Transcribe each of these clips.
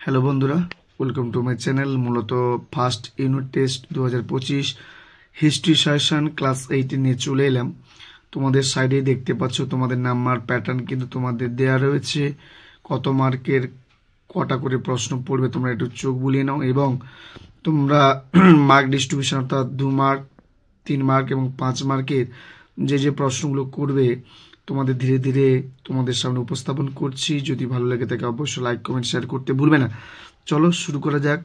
Hello বন্ধুরা, welcome to my channel. মূলত first unit test 2025 history suggestion class 8 নিয়ে চলে এলাম। তোমাদের সাইডে দেখতে পাচ্ছ তোমাদের নাম্বার প্যাটার্ন কিন্তু তোমাদের দেয়া রয়েছে। কত মার্কের কটা করে প্রশ্ন পড়বে তোমরা একটু চোখ বুলিয়ে নাও, এবং তোমরা মার্ক ডিস্ট্রিবিউশন অর্থাৎ 2 মার্ক, 3 মার্ক এবং 5 মার্কের যে প্রশ্নগুলো করবে তোমাদের ধীরে ধীরে তোমাদের সামনে উপস্থাপন করছি। যদি ভালো লাগে থাকে অবশ্যই লাইক কমেন্ট শেয়ার করতে ভুলবে না। চলো শুরু করা যাক।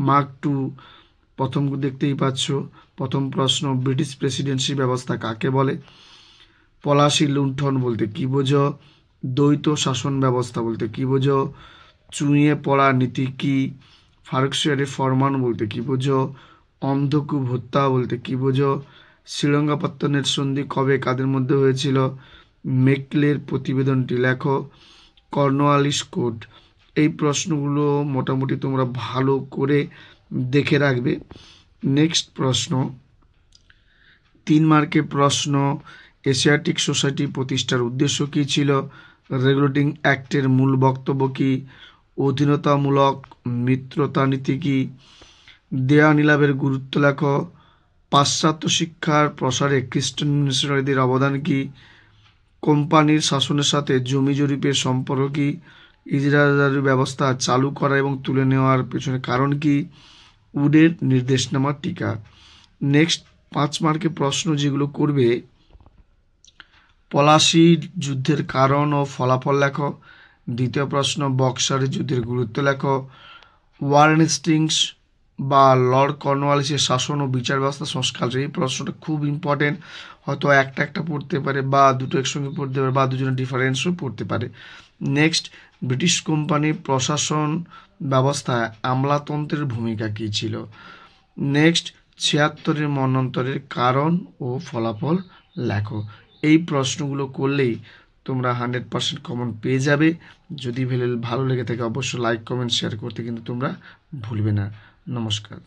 মার্ক 2 প্রথম দেখতেই পাচ্ছ। প্রথম প্রশ্ন, ব্রিটিশ প্রেসিডেন্সি ব্যবস্থা কাকে বলে? পলাশি লুণ্ঠন বলতে কি বোঝো? দ্বৈত শাসন ব্যবস্থা বলতে কি বোঝো? চুঁইয়ে পড়া নীতি কি? ফারুকশিয়ারি ফরমান বলতে কি বোঝো? অন্ধকূপ হত্যা বলতে কি বোঝো? শ্রীরঙ্গপত্তনের সন্ধি কবে কাদের মধ্যে হয়েছিল? মেকলের প্রতিবেদনটি লেখো। Cornwallis code. এই প্রশ্নগুলো মোটামুটি তোমরা ভালো করে দেখে রাখবে। নেক্সট প্রশ্ন, 3 মার্কের প্রশ্ন, এশিয়াটিক সোসাইটি প্রতিষ্ঠার উদ্দেশ্য কী ছিল? রেগুলেটিং অ্যাক্টের মূল বক্তব্য কী? অধীনতামূলক মিত্রতা নীতি কী? দেয়া নিলামের গুরুত্ব লেখো। পাশ্চাত্য শিক্ষার প্রসারে খ্রিস্টান মিশনারিদের অবদান কী? কোম্পানির শাসনের সাথে জমি জরিপের সম্পর্ক কী? ইজরাদারি ব্যবস্থা চালু করা এবং তুলে নেওয়ার পেছনে কারণ কী? উডের নির্দেশনামা টিকা। নেক্সট 5 মার্কের প্রশ্ন যেগুলো করবে, পলাশি যুদ্ধের কারণ ও ফলাফল লেখো। দ্বিতীয় প্রশ্ন, বক্সারের যুদ্ধের গুরুত্ব লেখো। ওয়ারেন হেস্টিংস বা লর্ড কর্নওয়ালিসের শাসন ও বিচার ব্যবস্থা সংস্কার। এই প্রশ্নটা খুব ইম্পর্টেন্ট, হয়তো একটা পড়তে পারে বা দুটো একসঙ্গে পড়তে পারে বা দুজনের ডিফারেন্সও পড়তে পারে। নেক্সট, ব্রিটিশ কোম্পানির প্রশাসন ব্যবস্থায় আমলাতন্ত্রের ভূমিকা কী ছিল? নেক্সট, 76-এর মন্বন্তরের কারণ ও ফলাফল লেখো। এই প্রশ্নগুলো করলেই তোমরা 100% কমন পেয়ে যাবে। যদি ভালো লেগে থাকে অবশ্যই লাইক কমেন্ট শেয়ার করতে কিন্তু তোমরা ভুলবে না। নমস্কার।